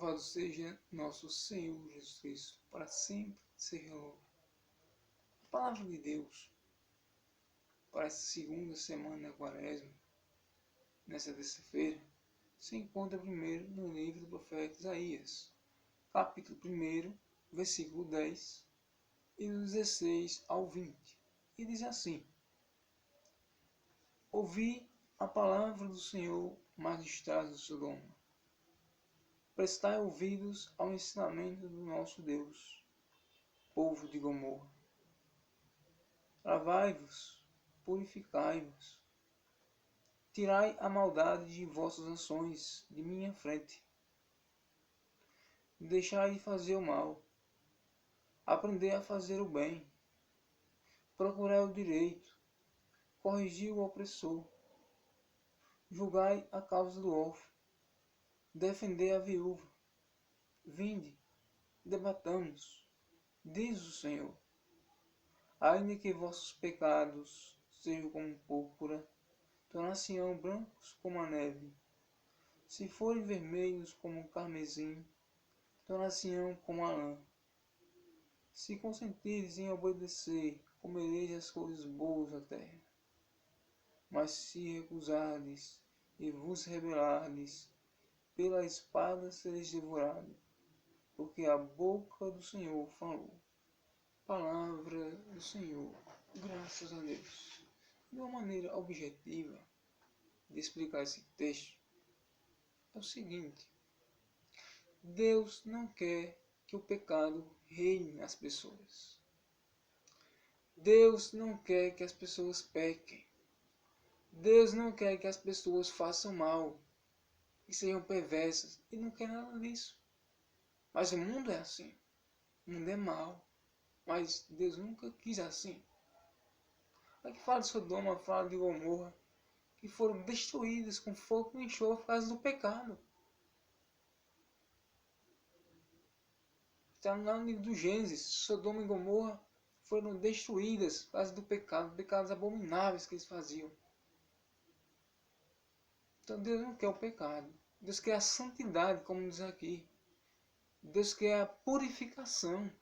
Louvado seja nosso Senhor Jesus Cristo, para sempre seja louvado. A palavra de Deus para esta segunda semana da Quaresma, nessa terça-feira, se encontra primeiro no livro do profeta Isaías, capítulo 1, versículo 10 e do 16 ao 20. E diz assim: Ouvi a palavra do Senhor, magistrados de Sodoma. Prestai ouvidos ao ensinamento do nosso Deus, povo de Gomorra. Lavai-vos, purificai-vos. Tirai a maldade de vossas ações de minha frente. Deixai de fazer o mal. Aprendei a fazer o bem. Procurai o direito. Corrigi o opressor. Julgai a causa do órfão. Defendei a viúva. Vinde, debatamos, diz o Senhor. Ainda que vossos pecados sejam como púrpura, tornar-se-ão brancos como a neve. Se forem vermelhos como o carmesim, tornar-se-ão como a lã. Se consentires em obedecer, comereis as coisas boas da terra. Mas se recusardes e vos rebelardes, pela espada sereis devorados, porque a boca do Senhor falou. Palavra do Senhor. Graças a Deus. De uma maneira objetiva de explicar esse texto é o seguinte: Deus não quer que o pecado reine nas pessoas. Deus não quer que as pessoas pequem. Deus não quer que as pessoas façam mal e sejam perversas. Ele não quer nada disso. Mas o mundo é assim. O mundo é mau. Mas Deus nunca quis assim. Aqui fala de Sodoma, fala de Gomorra, que foram destruídas com fogo e enxofre por causa do pecado. Está lá no livro do Gênesis, Sodoma e Gomorra foram destruídas por causa do pecado, pecados abomináveis que eles faziam. Então Deus não quer o pecado. Deus quer a santidade, como diz aqui. Deus quer a purificação.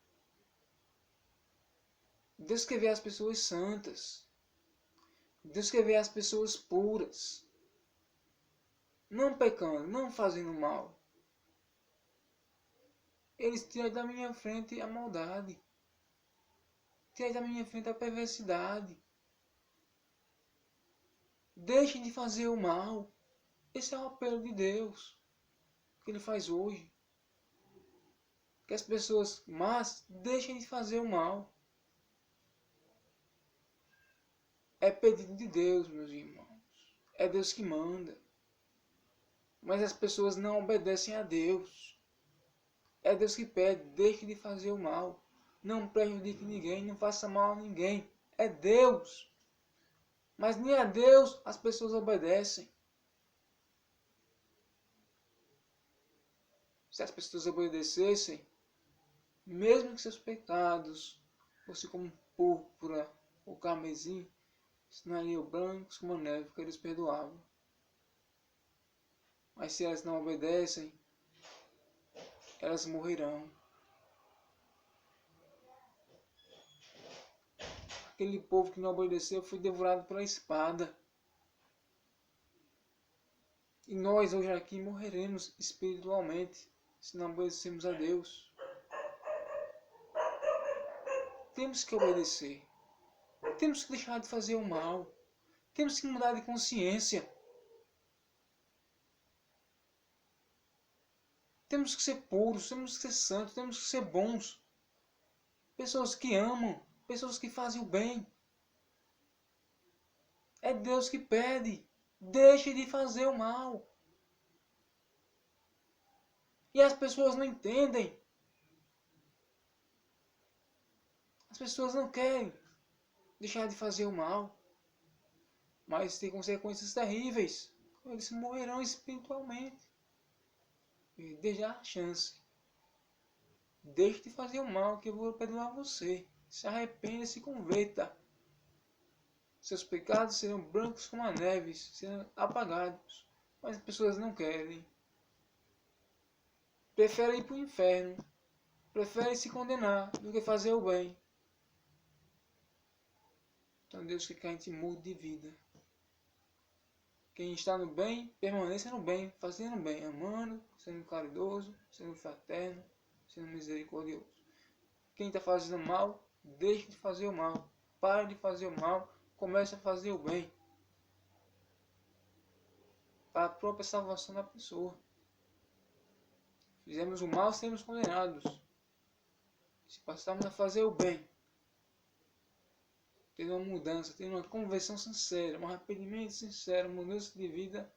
Deus quer ver as pessoas santas. Deus quer ver as pessoas puras. Não pecando, não fazendo mal. Eles tiram da minha frente a maldade. Tiram da minha frente a perversidade. Deixem de fazer o mal. Esse é o apelo de Deus que Ele faz hoje. Que as pessoas más deixem de fazer o mal. É pedido de Deus, meus irmãos. É Deus que manda. Mas as pessoas não obedecem a Deus. É Deus que pede, deixe de fazer o mal. Não prejudique ninguém, não faça mal a ninguém. É Deus. Mas nem a Deus as pessoas obedecem. Se as pessoas obedecessem, mesmo que seus pecados fossem como púrpura ou carmesim, se tornariam brancos como a neve, que eles perdoavam. Mas se elas não obedecem, elas morrerão. Aquele povo que não obedeceu foi devorado pela espada. E nós hoje aqui morreremos espiritualmente se não obedecermos a Deus. Temos que obedecer. Temos que deixar de fazer o mal. Temos que mudar de consciência. Temos que ser puros, temos que ser santos, temos que ser bons. Pessoas que amam, pessoas que fazem o bem. É Deus que pede. Deixe de fazer o mal. E as pessoas não entendem. As pessoas não querem deixar de fazer o mal. Mas tem consequências terríveis. Eles morrerão espiritualmente. E dê a chance. Deixe de fazer o mal que eu vou perdoar você. Se arrependa e se converta. Seus pecados serão brancos como a neve, serão apagados. Mas as pessoas não querem. prefere ir para o inferno, prefere se condenar do que fazer o bem. Então Deus quer que a gente mude de vida. Quem está no bem, permaneça no bem, fazendo bem, amando, sendo caridoso, sendo fraterno, sendo misericordioso. Quem está fazendo mal, deixe de fazer o mal. Pare de fazer o mal, comece a fazer o bem. Para a própria salvação da pessoa. Fizemos o mal, seremos condenados. Se passarmos a fazer o bem, tendo uma mudança, tendo uma conversão sincera, um arrependimento sincero, uma mudança de vida,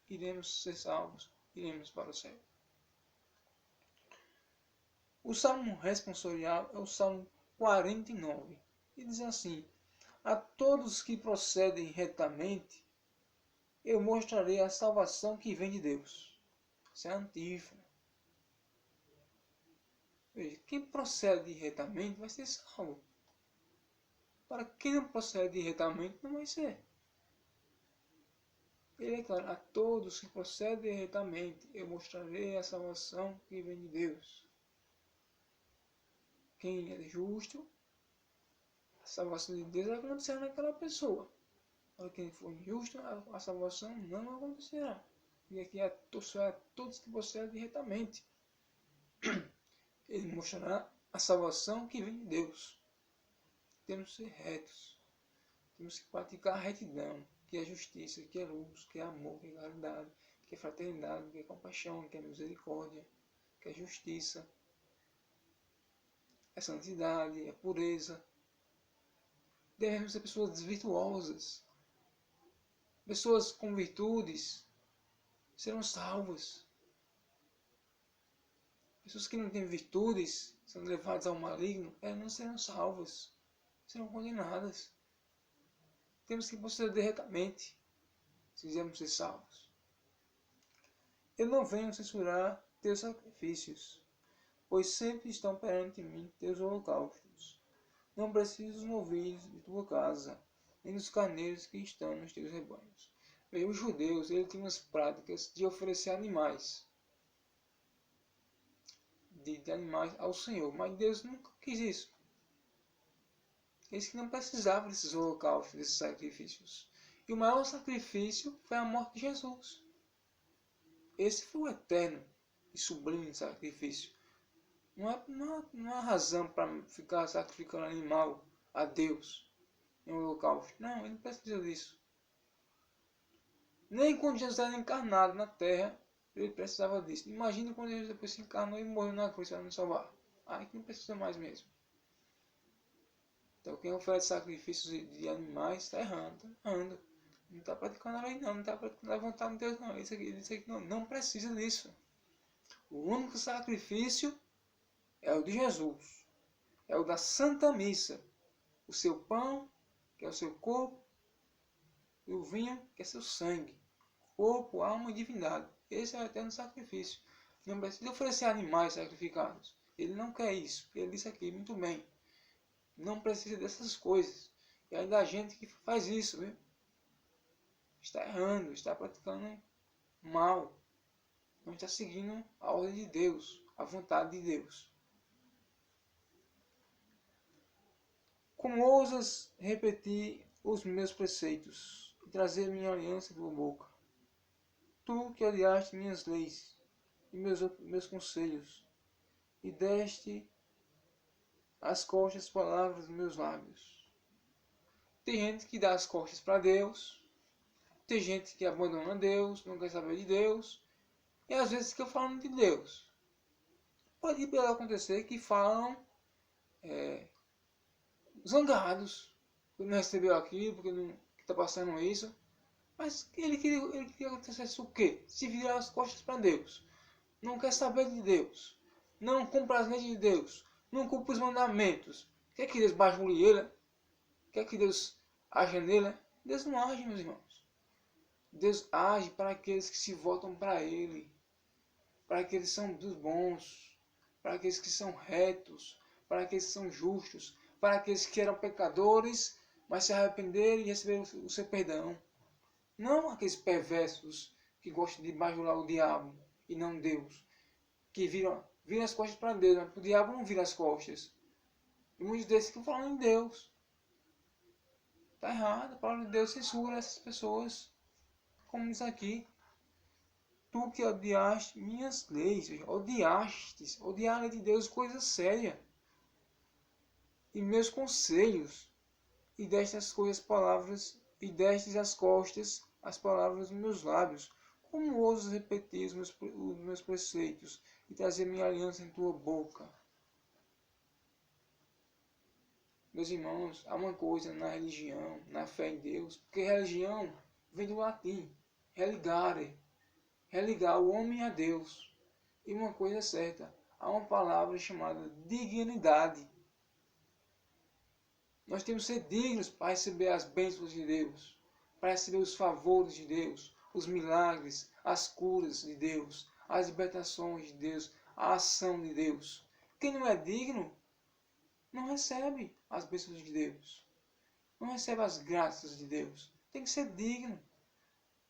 iremos ser salvos, iremos para o céu. O salmo responsorial é o salmo 49. E diz assim: a todos que procedem retamente, eu mostrarei a salvação que vem de Deus. Isso é a antífona. Veja, quem procede retamente vai ser salvo. Para quem não procede retamente, não vai ser. Ele declara: a todos que procedem retamente, eu mostrarei a salvação que vem de Deus. Quem é justo, a salvação de Deus vai acontecer naquela pessoa. Para quem for injusto, a salvação não acontecerá. E aqui é a todos que procedem retamente. Ele mostrará a salvação que vem de Deus. Temos que ser retos. Temos que praticar a retidão, que é justiça, que é luz, que é amor, que é caridade, que é fraternidade, que é compaixão, que é misericórdia, que é justiça, é santidade, é pureza. Devemos ser pessoas virtuosas. Pessoas com virtudes serão salvas. Pessoas que não têm virtudes, sendo levadas ao maligno, elas não serão salvas, serão condenadas. Temos que proceder retamente, se quisermos ser salvos. Eu não venho censurar teus sacrifícios, pois sempre estão perante mim teus holocaustos. Não preciso dos novilhos de tua casa, nem dos carneiros que estão nos teus rebanhos. Veja, os judeus tinham as práticas de oferecer animais, de animais ao Senhor, mas Deus nunca quis isso. Eles que não precisavam desses holocaustos, desses sacrifícios. E o maior sacrifício foi a morte de Jesus. Esse foi o eterno e sublime sacrifício. Não há razão para ficar sacrificando animal a Deus em um holocausto. Não, ele não precisa disso. Nem quando Jesus era encarnado na terra, ele precisava disso. Imagine quando Jesus depois se encarnou e morreu na cruz para nos salvar. Aí que não precisa mais mesmo. Então quem oferece sacrifícios de animais está errando, está errando. Não está praticando a lei não, não está praticando a vontade de Deus não. Ele disse aqui não precisa disso. O único sacrifício é o de Jesus. É o da Santa Missa. O seu pão, que é o seu corpo, e o vinho, que é seu sangue. Corpo, alma e divindade. Esse é o eterno sacrifício. Não precisa oferecer animais sacrificados. Ele não quer isso. Ele disse aqui, muito bem. Não precisa dessas coisas. E ainda há gente que faz isso, viu? Está errando, está praticando mal. Não está seguindo a ordem de Deus, a vontade de Deus. Como ousas repetir os meus preceitos e trazer minha aliança à tua boca? Tu que odiaste minhas leis e meus conselhos, e deste as costas palavras dos meus lábios. Tem gente que dá as costas para Deus, tem gente que abandona Deus, não quer saber de Deus, e às vezes fica falando de Deus. Pode acontecer que falam zangados, porque não recebeu aquilo, porque não está passando isso. Mas ele queria que acontecesse o quê? Se virar as costas para Deus. Não quer saber de Deus. Não cumpre as leis de Deus. Não cumpre os mandamentos. Quer que Deus bajule ele? Quer que Deus haja nele? Deus não age, meus irmãos. Deus age para aqueles que se voltam para Ele. Para aqueles que são dos bons. Para aqueles que são retos. Para aqueles que são justos. Para aqueles que eram pecadores, mas se arrependeram e receberam o seu perdão. Não aqueles perversos que gostam de bajular o diabo e não Deus. que viram as costas para Deus, mas o diabo não vira as costas. E muitos desses que falam em Deus. Está errado, a palavra de Deus censura essas pessoas. Como diz aqui, tu que odiaste minhas leis, odiastes, odiar a lei de Deus, coisa séria. E meus conselhos, e destas coisas palavras, e destes as costas as palavras dos meus lábios. Como ousas repetir os meus preceitos e trazer minha aliança em tua boca? Meus irmãos, há uma coisa na religião, na fé em Deus, porque religião vem do latim, religare, religar o homem a Deus. E uma coisa é certa, há uma palavra chamada dignidade. Nós temos que ser dignos para receber as bênçãos de Deus, para receber os favores de Deus, os milagres, as curas de Deus, as libertações de Deus, a ação de Deus. Quem não é digno, não recebe as bênçãos de Deus, não recebe as graças de Deus. Tem que ser digno.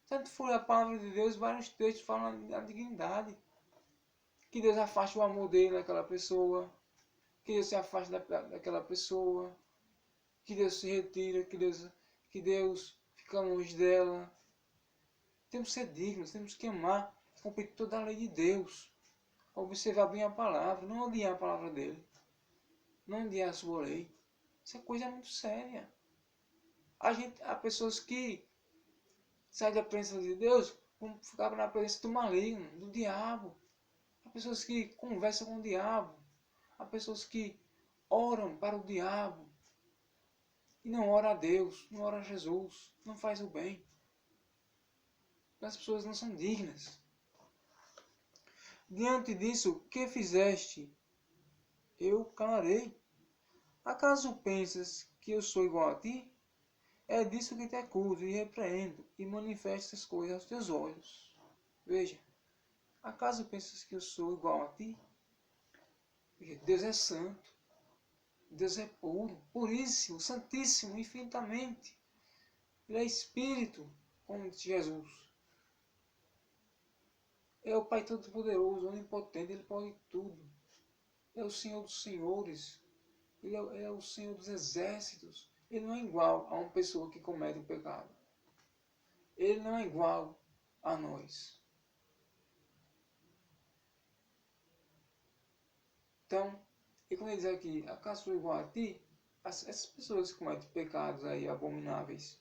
Tanto for a palavra de Deus, vários textos falam da dignidade. Que Deus afaste o amor dele daquela pessoa, que Deus se afaste daquela pessoa, que Deus se retira, que Deus fica longe dela. Temos que ser dignos, temos que amar, cumprir toda a lei de Deus. Observar bem a palavra, não odiar a palavra dele. Não odiar a sua lei. Isso é coisa muito séria. Há pessoas que saem da presença de Deus, vão ficar na presença do maligno, do diabo. Há pessoas que conversam com o diabo. Há pessoas que oram para o diabo. E não ora a Deus, não ora a Jesus, não faz o bem. As pessoas não são dignas. Diante disso, que fizeste? Eu calarei. Acaso pensas que eu sou igual a ti? É disso que te acuso e repreendo, e manifesto essas coisas aos teus olhos. Veja, acaso pensas que eu sou igual a ti? Porque Deus é santo, Deus é puro, puríssimo, santíssimo, infinitamente. Ele é Espírito, como disse Jesus. É o Pai Todo-Poderoso, Onipotente, Ele pode tudo. É o Senhor dos Senhores, Ele é o Senhor dos Exércitos. Ele não é igual a uma pessoa que comete o pecado. Ele não é igual a nós. Então, e quando ele diz aqui, acaso sou igual a ti? Essas pessoas que cometem pecados aí abomináveis,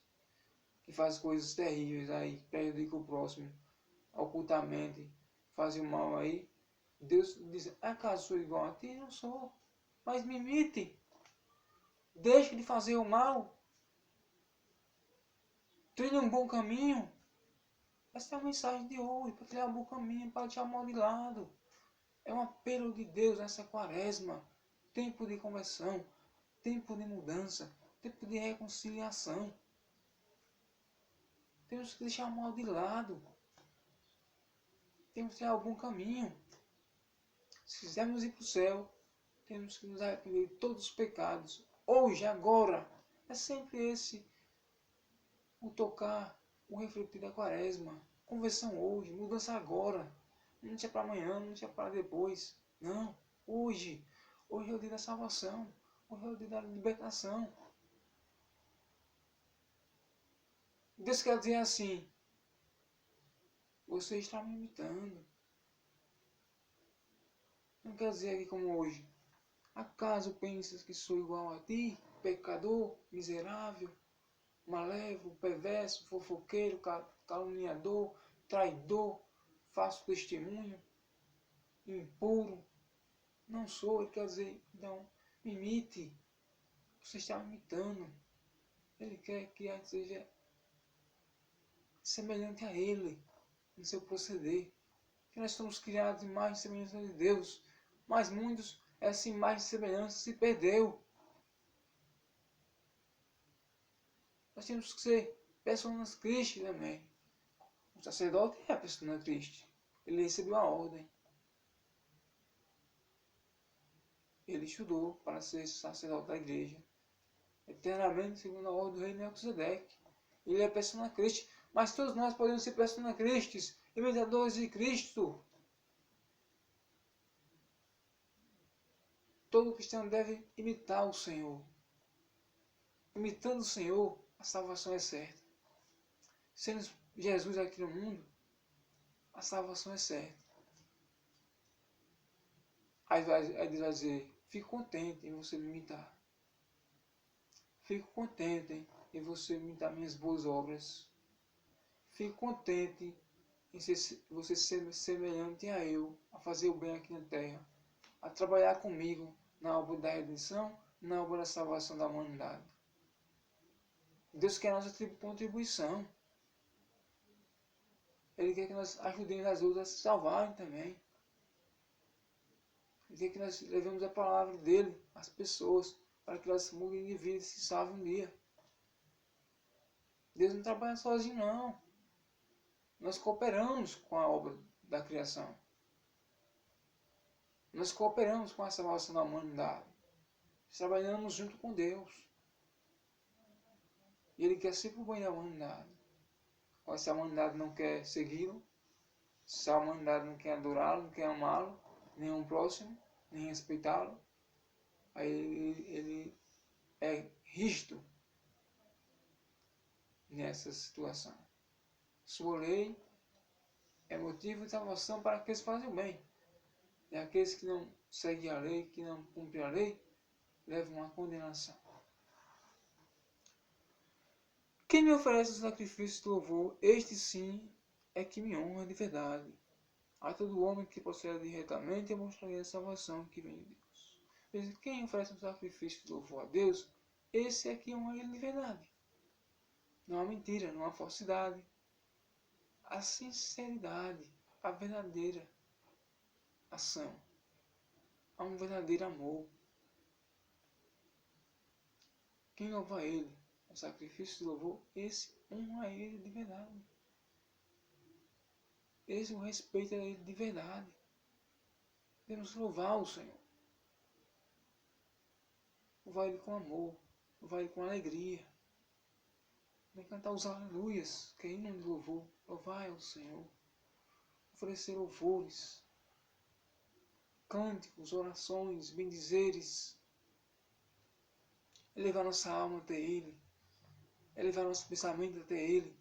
que fazem coisas terríveis aí, prejudicam o próximo, ocultamente, fazem o mal aí, Deus diz, acaso sou igual a ti? Não sou. Mas me imite. Deixe de fazer o mal. Trilhe um bom caminho. Essa é a mensagem de hoje, para trilhar um bom caminho, para deixar o mal de lado. É um apelo de Deus nessa quaresma. Tempo de conversão, tempo de mudança, tempo de reconciliação. Temos que deixar o mal de lado. Temos que trilhar o bom caminho. Se quisermos ir para o céu, temos que nos arrepender de todos os pecados. Hoje, agora. É sempre esse o tocar, o refletir da quaresma. Conversão hoje, mudança agora. Não deixa para amanhã, não deixa para depois. Não, hoje. Hoje é o dia da salvação. Hoje é o dia da libertação. Deus quer dizer assim, você está me imitando. Não quer dizer aqui como hoje. Acaso pensas que sou igual a ti, pecador, miserável, malévolo, perverso, fofoqueiro, caluniador, traidor, falso testemunho, impuro? Não sou, ele quer dizer, então, me imite. Você está me imitando. Ele quer que a gente seja semelhante a ele, no seu proceder. Que nós somos criados em imagem e semelhança de Deus, mas muitos, essa imagem e semelhança se perdeu. Nós temos que ser personas Cristo também. O sacerdote é a persona Cristo. Ele recebeu a ordem. Ele estudou para ser sacerdote da igreja. Eternamente, segundo a ordem do rei Melquisedeque. Ele é persona Cristo. Mas todos nós podemos ser persona Christi, imitadores de Cristo. Todo cristão deve imitar o Senhor. Imitando o Senhor, a salvação é certa. Sendo Jesus aqui no mundo, a salvação é certa. Aí Deus vai dizer, fico contente em você me imitar. Fico contente em você imitar minhas boas obras. Fico contente em você ser semelhante a eu, a fazer o bem aqui na terra, a trabalhar comigo na obra da redenção, na obra da salvação da humanidade. Deus quer a nossa contribuição. Ele quer que nós ajudemos as outras a se salvarem também. Ele quer que nós levemos a palavra dele às pessoas, para que elas mudem de vida e se salvem um dia. Deus não trabalha sozinho, não. Nós cooperamos com a obra da criação. Nós cooperamos com a salvação da humanidade. Trabalhamos junto com Deus. E Ele quer sempre o bem da humanidade. Mas se a humanidade não quer segui-lo, se a humanidade não quer adorá-lo, não quer amá-lo, nem um próximo, nem respeitá-lo, aí ele é rígido nessa situação. Sua lei é motivo de salvação para aqueles que fazem o bem. E aqueles que não seguem a lei, que não cumprem a lei, levam à condenação. Quem me oferece o sacrifício de louvor, este sim é que me honra de verdade. A todo homem que procede retamente, eu mostrarei a salvação que vem de Deus. Quem oferece um sacrifício de louvor a Deus, esse é que honra ele de verdade. Não há mentira, não há falsidade. A sinceridade, a verdadeira ação. Há um verdadeiro amor. Quem louva ele, o sacrifício de louvor, esse honra ele de verdade. Esse o respeita ele de verdade. Devemos louvar o Senhor. Louvar ele com amor, louvar ele com alegria. Nem cantar os aleluias, que é hino de louvor. Louvar ao Senhor. Oferecer louvores, cânticos, orações, bendizeres. Elevar nossa alma até Ele. Elevar nosso pensamento até Ele.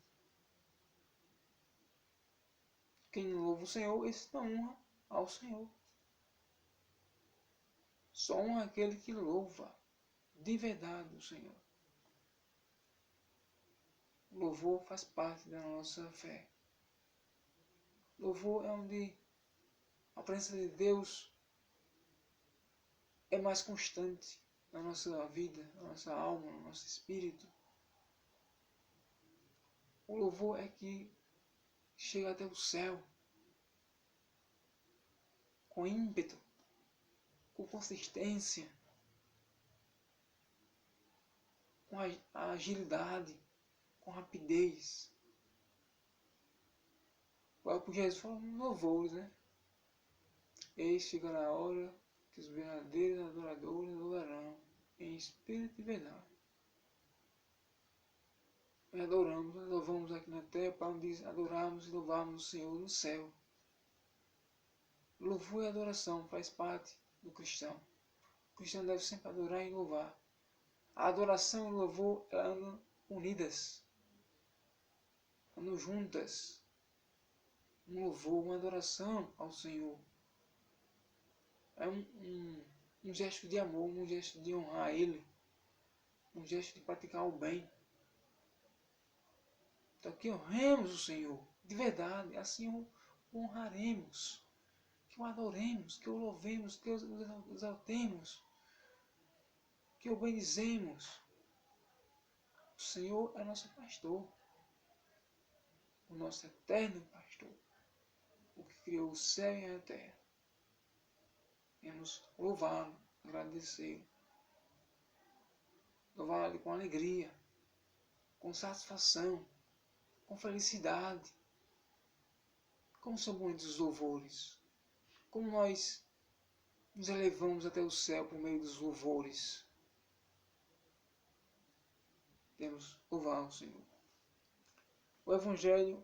Quem não louva o Senhor, esse não honra ao Senhor. Só honra aquele que louva de verdade o Senhor. O louvor faz parte da nossa fé. Louvor é onde a presença de Deus é mais constante na nossa vida, na nossa alma, no nosso espírito. O louvor é que chega até o céu com ímpeto, com consistência, com agilidade, com rapidez. O próprio Jesus fala nos louvores, né? Eis chegará a hora que os verdadeiros adoradores louvarão em espírito e verdade. Nós adoramos, nós louvamos aqui na terra, para onde adorarmos e louvarmos o Senhor no céu. Louvor e adoração faz parte do cristão. O cristão deve sempre adorar e louvar. A adoração e o louvor andam unidas, andam juntas. Um louvor, uma adoração ao Senhor é um gesto de amor, um gesto de honrar Ele, um gesto de praticar o bem. Então que honremos o Senhor de verdade, assim o honraremos, que o adoremos, que o louvemos, que o exaltemos, que o bendizemos. O Senhor é nosso pastor, o nosso eterno pastor, o que criou o céu e a terra. Vamos louvá-lo, agradecê-lo, louvá-lo com alegria, com satisfação, com felicidade. Como são bonitos os louvores, como nós nos elevamos até o céu por meio dos louvores. Temos louvar o Senhor. O Evangelho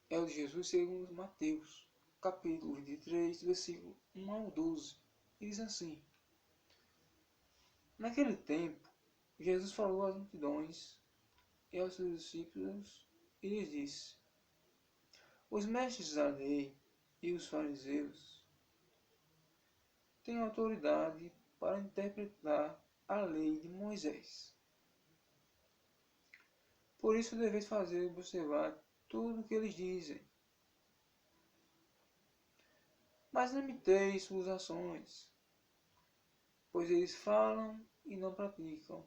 é o de Jesus segundo Mateus, capítulo 23, versículo 1 ao 12. E diz assim: Naquele tempo, Jesus falou às multidões e aos seus discípulos e lhes disse: os mestres da lei e os fariseus têm autoridade para interpretar a lei de Moisés. Por isso deveis fazer e observar tudo o que eles dizem. Mas não imiteis suas ações, pois eles falam e não praticam.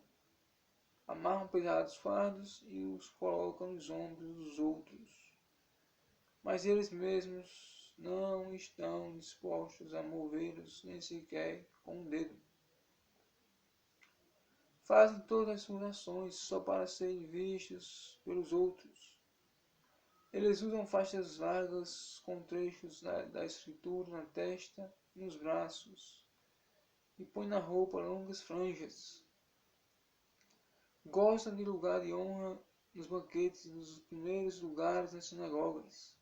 Amarram pesados fardos e os colocam nos ombros dos outros, mas eles mesmos não estão dispostos a movê-los nem sequer com um dedo. Fazem todas as suas ações só para serem vistos pelos outros. Eles usam faixas largas com trechos da escritura na testa e nos braços, e põem na roupa longas franjas. Gostam de lugar de honra nos banquetes e nos primeiros lugares nas sinagogas.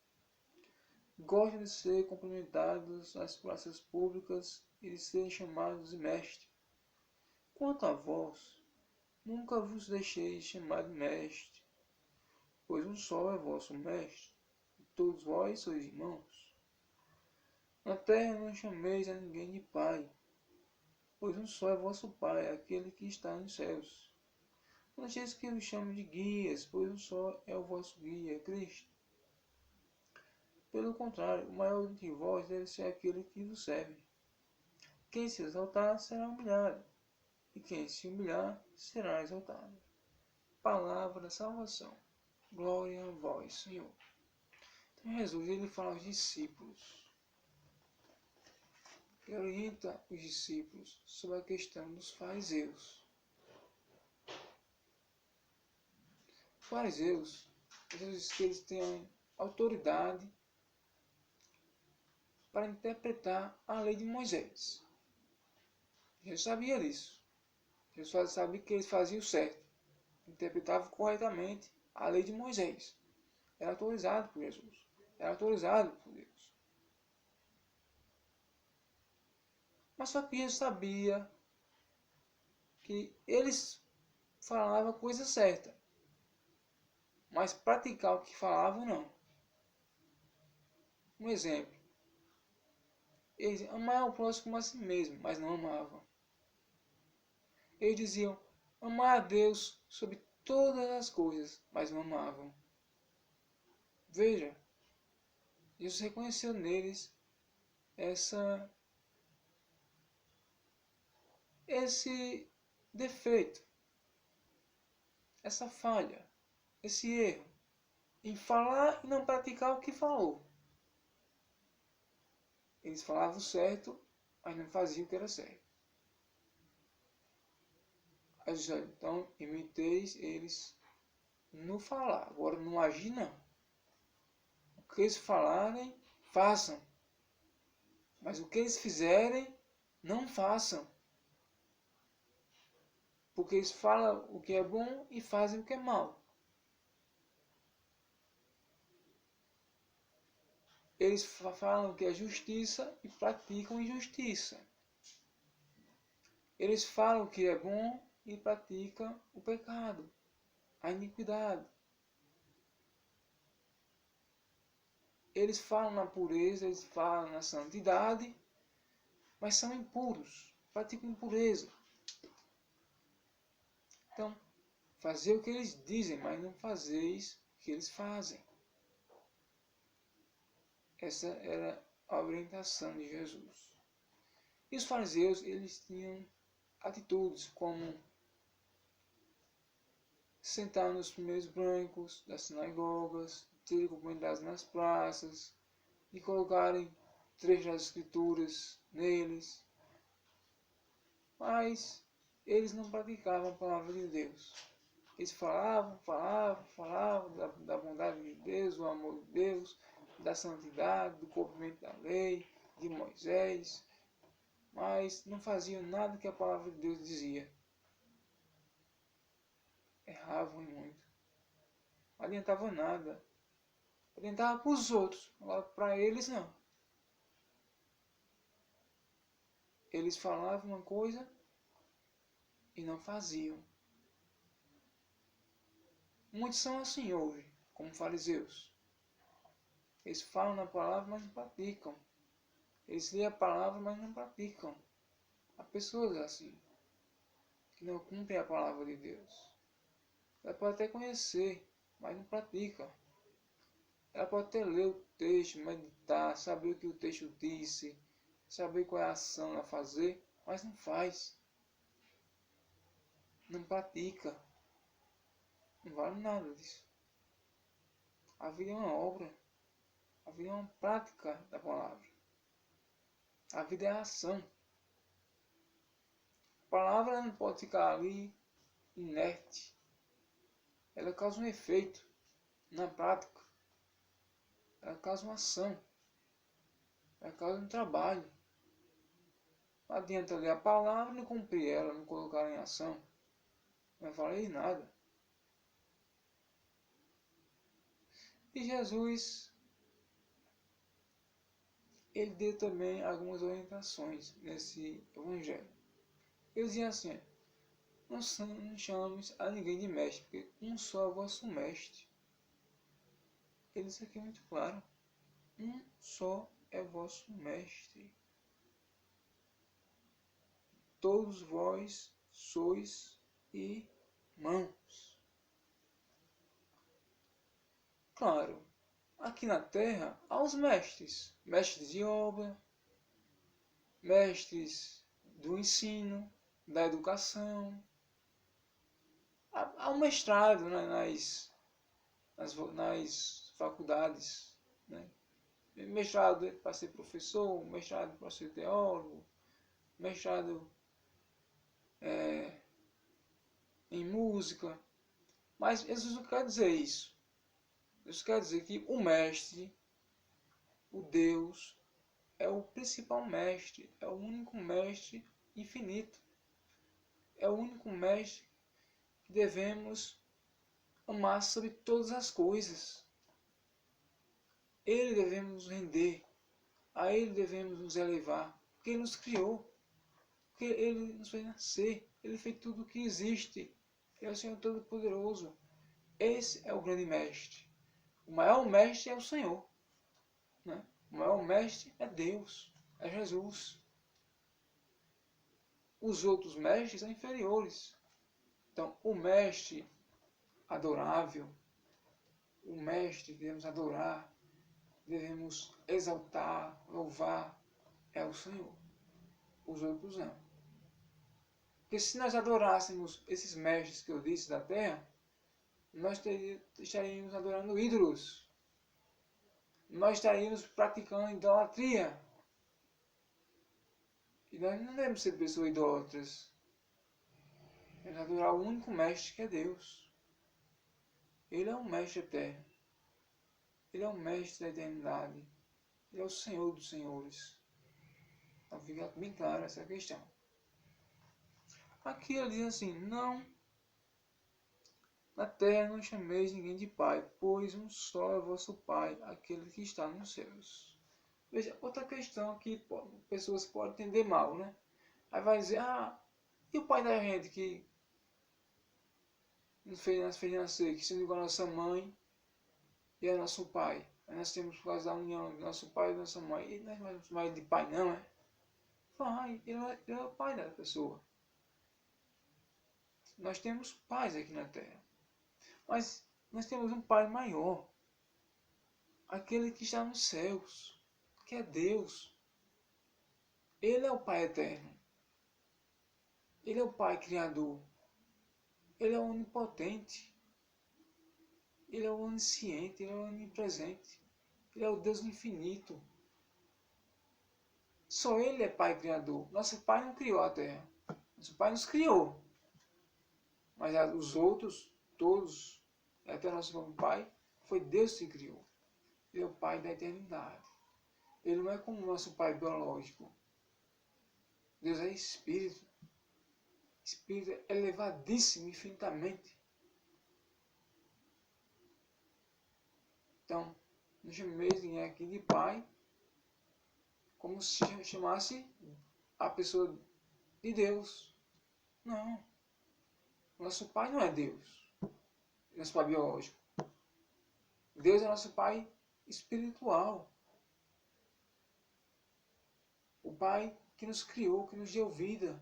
Gostam de ser cumprimentados nas praças públicas e de serem chamados de mestre. Quanto a vós, nunca vos deixeis chamar de mestre, pois um só é vosso mestre, e todos vós sois irmãos. Na terra não chameis a ninguém de pai, pois um só é vosso Pai, aquele que está nos céus. Não deixeis que vos chame de guias, pois um só é o vosso guia, Cristo. Pelo contrário, o maior entre vós deve ser aquele que vos serve. Quem se exaltar será humilhado, e quem se humilhar será exaltado. Palavra da salvação. Glória a vós, Senhor. Então Jesus ele fala aos discípulos. Ele orienta os discípulos sobre a questão dos fariseus. Os fariseus, Jesus diz que eles têm autoridade para interpretar a lei de Moisés. Jesus sabia disso. Jesus sabia que eles faziam certo, interpretavam corretamente a lei de Moisés. Era autorizado por Jesus, era autorizado por Deus. Mas só que Jesus sabia que eles falavam a coisa certa, mas praticar o que falavam não. Um exemplo, eles amavam o próximo como a si mesmo, mas não amavam. Eles diziam amar a Deus sobre todas as coisas, mas não amavam. Veja, Jesus reconheceu neles esse defeito, essa falha, esse erro em falar e não praticar o que falou. Eles falavam certo, mas não faziam o que era certo. Então, imiteis eles no falar, agora no agir não. O que eles falarem, façam. Mas o que eles fizerem, não façam. Porque eles falam o que é bom e fazem o que é mal. Eles falam o que é justiça e praticam injustiça. Eles falam o que é bom e praticam o pecado, a iniquidade. Eles falam na pureza, eles falam na santidade, mas são impuros, praticam impureza. Então, fazer o que eles dizem, mas não fazeis o que eles fazem. Essa era a orientação de Jesus. E os fariseus, eles tinham atitudes como sentar nos primeiros bancos das sinagogas, terem comunidades nas praças, e colocarem trechos das escrituras neles. Mas eles não praticavam a palavra de Deus. Eles falavam da bondade de Deus, do amor de Deus, da santidade, do cumprimento da lei, de Moisés, mas não faziam nada que a palavra de Deus dizia. Erravam muito. Não adiantava nada. Adiantava para os outros, agora para eles não. Eles falavam uma coisa, e não faziam. Muitos são assim hoje, como fariseus. Eles falam na palavra, mas não praticam. Eles lêem a palavra, mas não praticam. Há pessoas assim, que não cumprem a palavra de Deus. Ela pode até conhecer, mas não pratica. Ela pode até ler o texto, meditar, saber o que o texto disse, saber qual é a ação a fazer, mas não faz. Não pratica. Não vale nada disso. A vida é uma obra. A vida é uma prática da palavra. A vida é a ação. A palavra não pode ficar ali inerte. Ela causa um efeito na prática. Ela causa uma ação. Ela causa um trabalho. Não adianta ler a palavra e não cumprir ela, não colocar em ação. Não falei nada. E Jesus, ele deu também algumas orientações nesse evangelho. Ele dizia assim: não chames a ninguém de mestre, porque um só é o vosso mestre. Ele disse aqui muito claro: um só é o vosso mestre. Todos vós sois irmãos. Claro, aqui na terra há os mestres, mestres de obra, mestres do ensino, da educação. Há um mestrado, né, nas faculdades, né? Mestrado para ser professor, mestrado para ser teólogo, mestrado em música. Mas Jesus não quer dizer isso. Jesus quer dizer que o mestre, o Deus, é o principal mestre, é o único mestre infinito. É o único mestre que devemos amar sobre todas as coisas. Ele devemos nos render, a Ele devemos nos elevar, porque Ele nos criou, porque Ele nos fez nascer, Ele fez tudo o que existe. Ele é o Senhor Todo-Poderoso. Esse é o grande mestre. O maior mestre é o Senhor, né? O maior mestre é Deus, é Jesus. Os outros mestres são inferiores. Então, o mestre adorável, o mestre que devemos adorar, devemos exaltar, louvar, é o Senhor. Os outros não. Porque se nós adorássemos esses mestres que eu disse da terra, nós estaríamos adorando ídolos. Nós estaríamos praticando idolatria. E nós não devemos ser pessoas idólatras. Devemos adorar o único mestre que é Deus. Ele é o mestre eterno. Ele é o mestre da eternidade. Ele é o Senhor dos senhores. Então fica bem clara essa questão. Aqui ele diz assim: não, na terra não chameis ninguém de pai, pois um só é vosso Pai, aquele que está nos céus. Veja, outra questão que pessoas podem entender mal, né? Aí vai dizer: e o pai da gente que nos fez nascer, que sendo igual a nossa mãe e é nosso pai? Aí nós temos por causa da união do nosso pai e da nossa mãe. E nós não vamos chamar ele de pai, não, é? Pai, ele é o pai da pessoa. Nós temos pais aqui na terra. Mas nós temos um pai maior. Aquele que está nos céus, que é Deus. Ele é o Pai eterno. Ele é o Pai criador. Ele é o onipotente. Ele é o onisciente. Ele é o onipresente. Ele é o Deus infinito. Só Ele é Pai criador. Nosso Pai não criou a terra. Nosso Pai nos criou. Mas os outros, todos, até nosso Pai, foi Deus que criou. Ele é o Pai da eternidade. Ele não é como o nosso Pai biológico. Deus é Espírito. Espírito é elevadíssimo infinitamente. Então, não chameis ninguém aqui de pai, como se chamasse a pessoa de Deus. Não. Nosso pai não é Deus, nosso pai biológico. Deus é nosso pai espiritual. O pai que nos criou, que nos deu vida,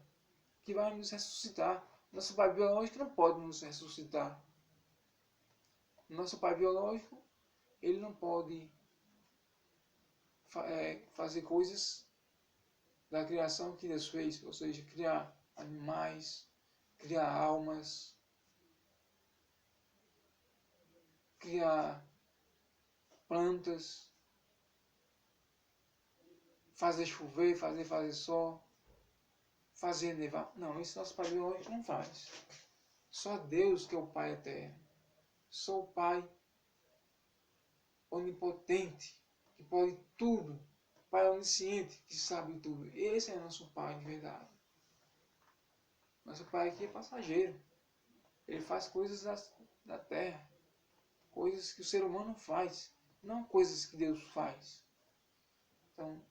que vai nos ressuscitar. Nosso pai biológico não pode nos ressuscitar. Nosso pai biológico, ele não pode fazer coisas da criação que Deus fez, ou seja, criar animais, criar almas, criar plantas, fazer chover, fazer sol, fazer nevar. Não, isso nosso pai biológico não faz. Só Deus que é o Pai eterno. Só o Pai onipotente, que pode tudo. Pai onisciente, que sabe tudo. Esse é nosso Pai de verdade. Nosso Pai aqui é passageiro. Ele faz coisas da terra. Coisas que o ser humano faz. Não coisas que Deus faz. Então,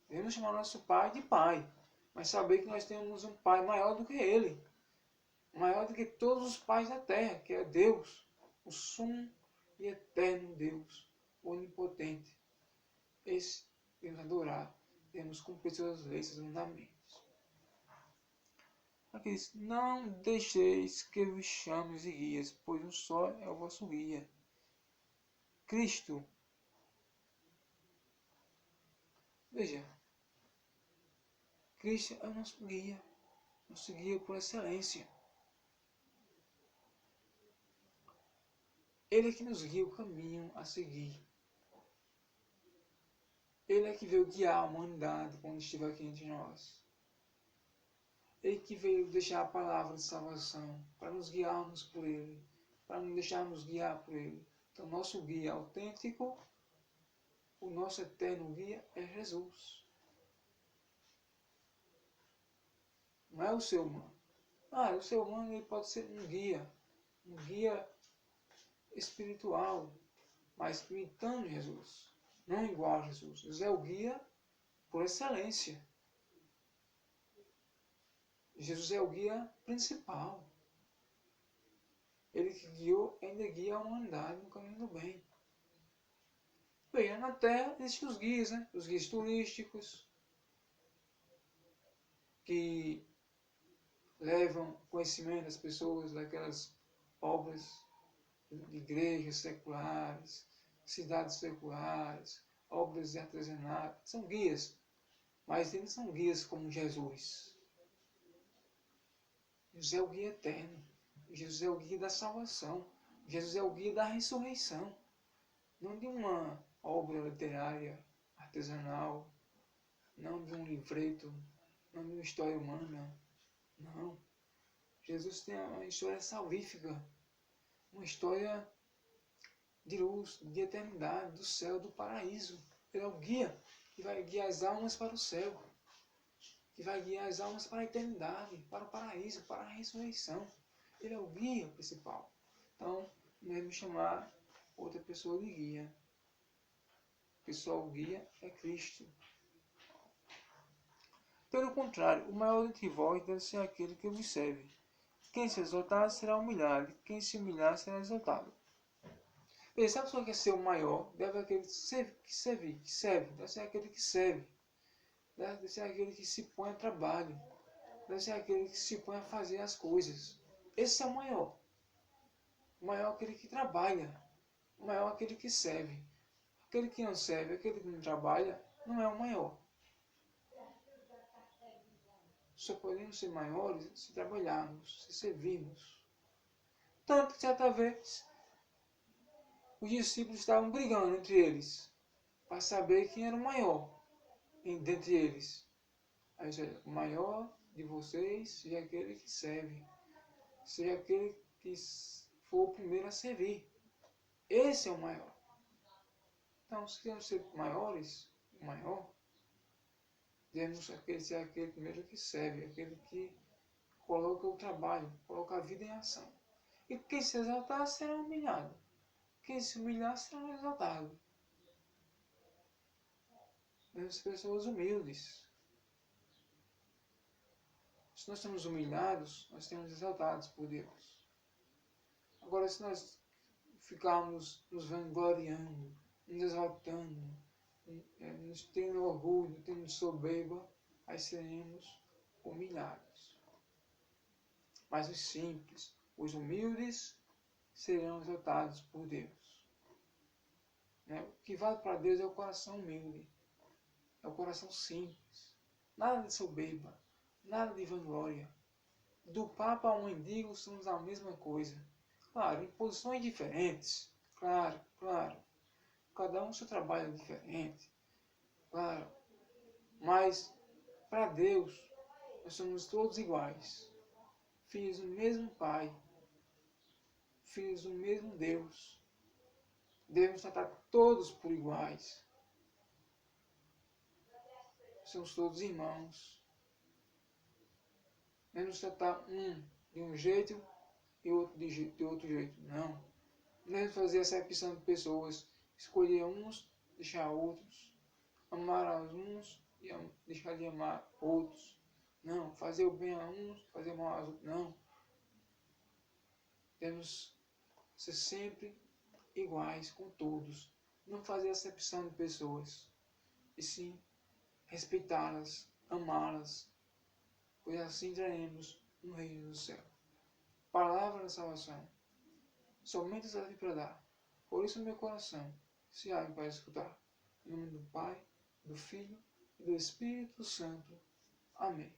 devemos chamar nosso Pai de Pai. Mas saber que nós temos um Pai maior do que Ele. Maior do que todos os pais da terra, que é Deus. O sumo e eterno Deus. Onipotente. Esse temos adorar. Temos cumprir suas leis, seus mandamentos. Aqui diz, não deixeis que vos chames de guias, pois um só é o vosso guia. Cristo. Veja. Cristo é o nosso guia. Nosso guia por excelência. Ele é que nos guia o caminho a seguir. Ele é que veio guiar a humanidade quando estiver aqui entre nós. Ele que veio deixar a palavra de salvação para nos guiarmos por Ele, para nos deixarmos guiar por Ele. Então, nosso guia autêntico, o nosso eterno guia é Jesus. Não é o ser humano. O ser humano ele pode ser um guia espiritual, mas imitando Jesus, não igual a Jesus. Jesus é o guia por excelência. Jesus é o guia principal. Ele que guiou, ainda guia a humanidade no caminho do bem. Bem, na Terra existem os guias, né? Os guias turísticos, que levam conhecimento às pessoas daquelas obras de igrejas seculares, cidades seculares, obras de artesanato. São guias, mas eles são guias como Jesus. Jesus é o guia eterno. Jesus é o guia da salvação. Jesus é o guia da ressurreição. Não de uma obra literária, artesanal, não de um livreto, não de uma história humana. Não. Jesus tem uma história salvífica, uma história de luz, de eternidade, do céu, do paraíso. Ele é o guia que vai guiar as almas para o céu, que vai guiar as almas para a eternidade, para o paraíso, para a ressurreição. Ele é o guia principal. Então, não devemos chamar outra pessoa de guia. Porque só o guia é Cristo. Pelo contrário, o maior entre vós deve ser aquele que vos serve. Quem se exaltar será humilhado, quem se humilhar será exaltado. E se a pessoa quer ser o maior, deve aquele que serve, deve ser aquele que serve, deve ser aquele que se põe a trabalho, deve ser aquele que se põe a fazer as coisas. Esse é o maior. O maior é aquele que trabalha, o maior é aquele que serve. Aquele que não serve, aquele que não trabalha, não é o maior. Só podemos ser maiores se trabalharmos, se servirmos. Tanto que certa vez os discípulos estavam brigando entre eles para saber quem era o maior dentre eles. Aí o maior de vocês seja aquele que serve, seja aquele que for o primeiro a servir. Esse é o maior. Então, se queremos ser maiores, o maior, devemos ser aquele primeiro que serve, aquele que coloca o trabalho, coloca a vida em ação. E quem se exaltar será humilhado. Quem se humilhar será exaltado. Devemos ser pessoas humildes. Se nós estamos humilhados, nós temos exaltados por Deus. Agora, se nós ficarmos nos vangloriando, nos exaltando, nos tendo orgulho, tendo soberba, aí seremos humilhados. Mas os simples, os humildes, serão exaltados por Deus. O que vale para Deus é o coração humilde, é o coração simples. Nada de soberba, nada de vanglória. Do Papa ao mendigo somos a mesma coisa. Claro, em posições diferentes. Claro. Cada um seu trabalho diferente. Claro. Mas, para Deus, nós somos todos iguais. Filhos do mesmo Pai. Filhos do mesmo Deus. Devemos tratar todos por iguais. Somos todos irmãos. Não nos tratar um de um jeito e outro de outro jeito. Não. Não devemos fazer acepção de pessoas. Escolher uns, deixar outros. Amar a uns e deixar de amar outros. Não. Fazer o bem a uns, fazer o mal a outros. Não. Devemos ser sempre iguais com todos. Não fazer acepção de pessoas. E sim respeitá-las, amá-las, pois assim entraremos no reino do céu. Palavra da salvação. Somente serve para dar. Por isso meu coração se abre para escutar. Em nome do Pai, do Filho e do Espírito Santo. Amém.